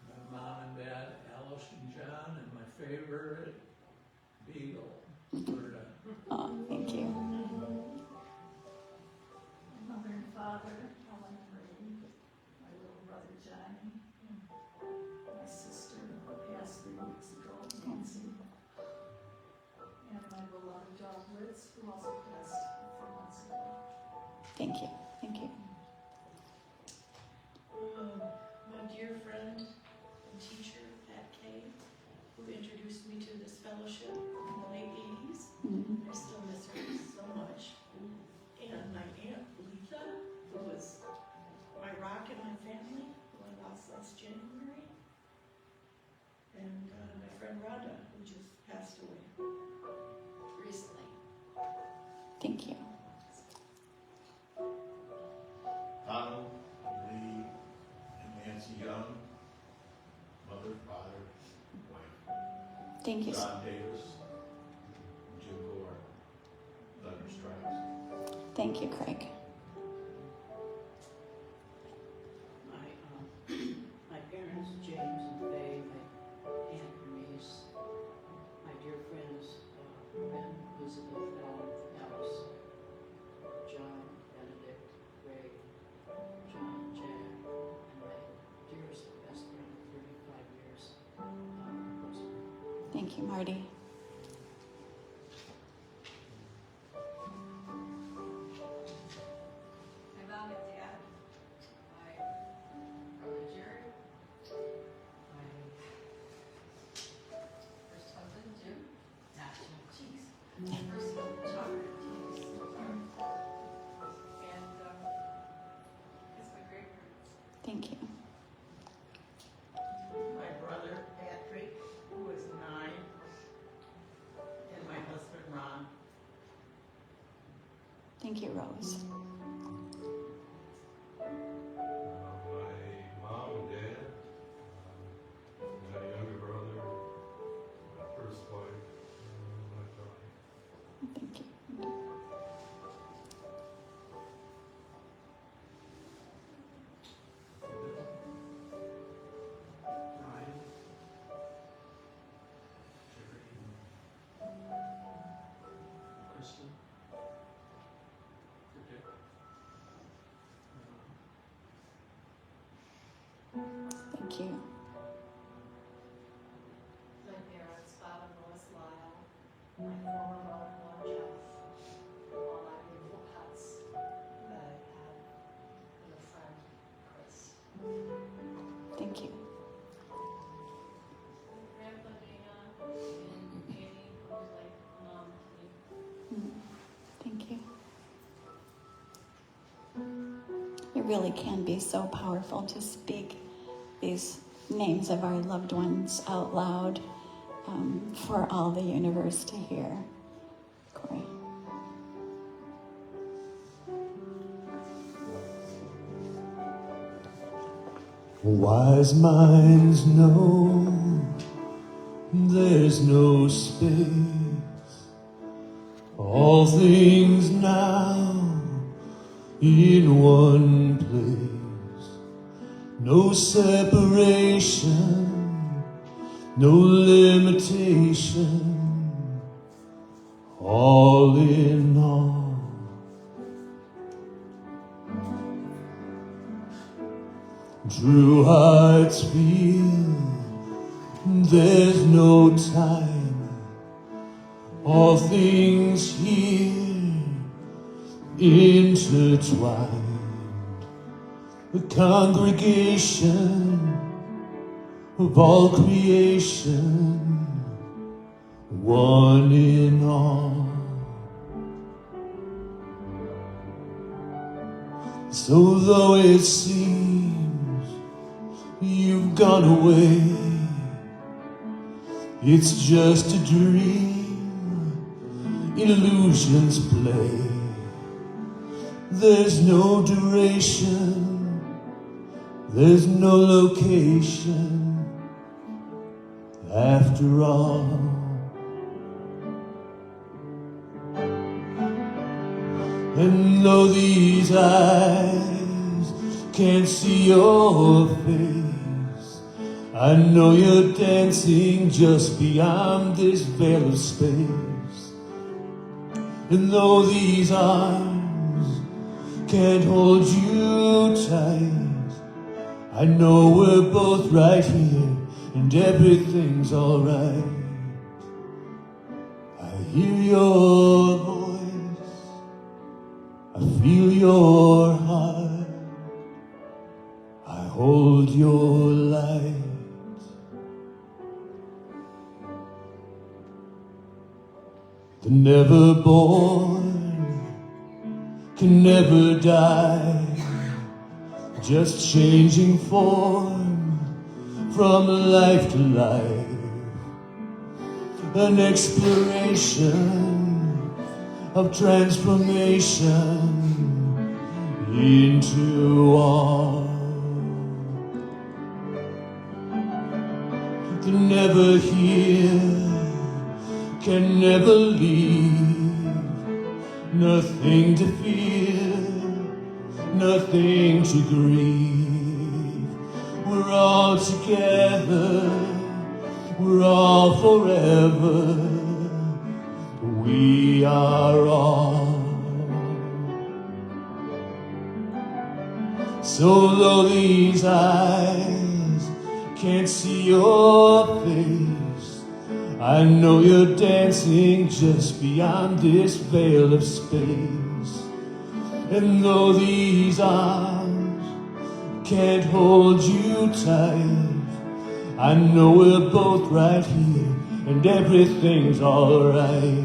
My mom and dad, Alice and John, and my favorite Beagle, Berta. Oh, thank you. Mother and father, Helen and Ray, my little brother Johnny, and my sister who passed 3 weeks ago, Nancy, and my beloved dog Liz, who also passed a few months ago. Thank you. Thank you. My dear friend and teacher, Pat Kay, who introduced me to this fellowship in the late 80s. Mhm. I still miss her so much. And my aunt, Letha, who was my rock in my family, who I lost last January. And my friend Rhonda, who just passed away recently. Thank you. Donald, Lee, and Nancy Young, mother, father, wife. Thank you. John Davis, Jim Gore, Leonard Strikes. Thank you, Craig. My parents, James and Faye, my aunt Bernice, my dear friends, Ben, Elizabeth, Alice, John, Benedict, Ray, John, Jack, and my dearest best friend of 35 years, Rosemary. Thank you, Marty. My mom and dad. My brother Jerry. Thank you, Rose. My mom and dad, my younger brother, my first wife, and my daughter. Thank you. Ryan, Jerry, Kristen, Dick, Thank you. My parents, Bob and Lois Lyle, my former brother-in-law Jeff, all my beautiful pets that I have, and a friend, Chris. Thank you. Grandpa Dana and Annie, who's like mom to me. Thank you. It really can be so powerful to speak these names of our loved ones out loud for all the universe to hear. Corey. Wise minds know there's no space. All things now in one place. No separation, no limitation. All in all. True hearts feel there's no time. All things here intertwined. The congregation of all creation, one in all. So though it seems you've gone away, it's just a dream, illusions play. There's no duration, there's no location, after all. And though these eyes can't see your face, I know you're dancing just beyond this veil of space. And though these arms can't hold you tight, I know we're both right here and everything's alright. I hear your voice, I feel your heart, I hold your light. The never born can never die, just changing form from life to life. An exploration of transformation into all. The never here can never leave, nothing to fear, nothing to grieve. We're all together, we're all forever, we are all. So though these eyes can't see your face, I know you're dancing just beyond this veil of space. And though these arms can't hold you tight, I know we're both right here and everything's alright.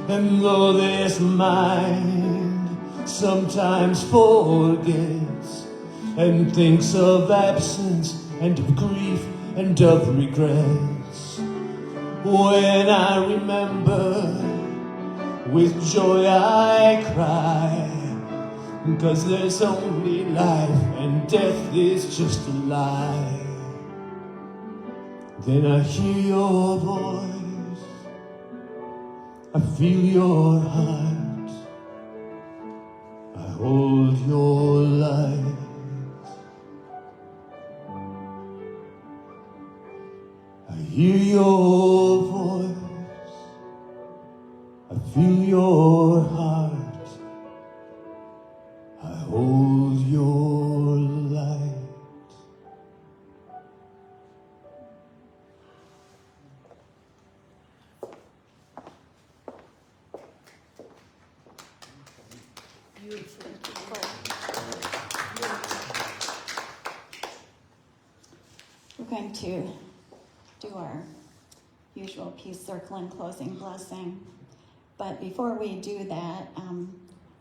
And though this mind sometimes forgets and thinks of absence and of grief and of regrets, when I remember with joy I cry, 'cause there's only life and death is just a lie. Then I hear your voice, I feel your heart, I hold your light. I hear your voice, I feel your heart, I hold your light. We're going to do our usual peace circle and closing blessing. But before we do that,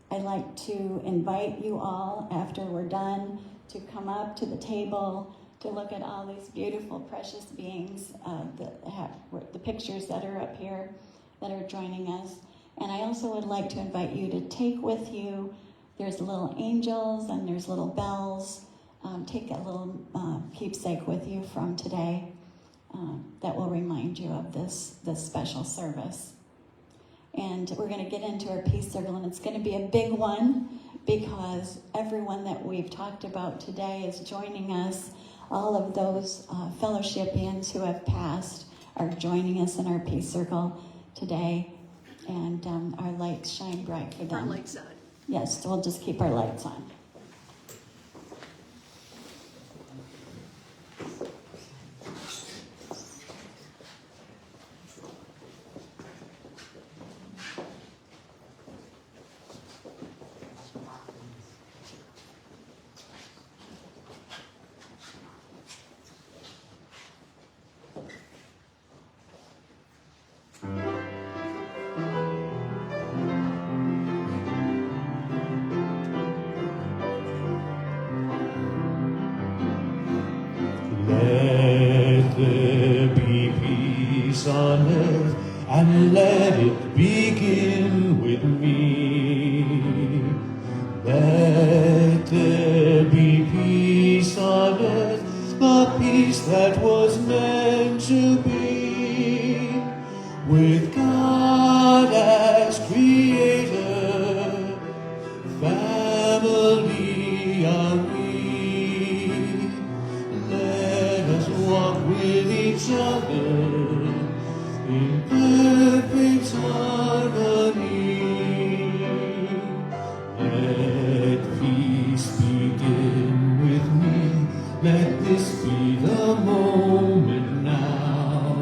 I'd like to invite you all, after we're done, to come up to the table to look at all these beautiful, precious beings, the pictures that are up here that are joining us. And I also would like to invite you to take with you, there's little angels and there's little bells. Take a little keepsake with you from today that will remind you of this special service. And we're going to get into our peace circle, and it's going to be a big one because everyone that we've talked about today is joining us. All of those fellowshipians who have passed are joining us in our peace circle today, and our lights shine bright for them. Our lights on. Yes, we'll just keep our lights on. Let there be peace on earth, and let it begin with me. Let there be peace on earth, the peace that was meant to be, with God as creator, family are we. Let us walk with each other in perfect harmony. Let peace begin with me. Let this be the moment now.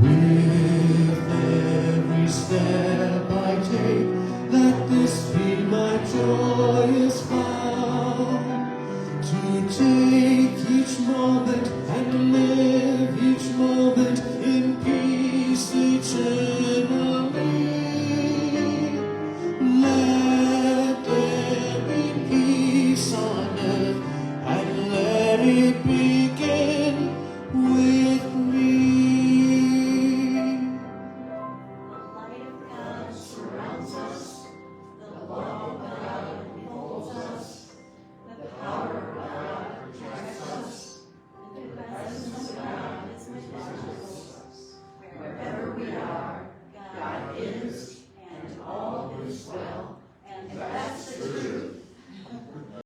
With every step I take, let this be my joyous vow, to take each moment and live each moment in peace eternally. Let there be peace on earth, and let it be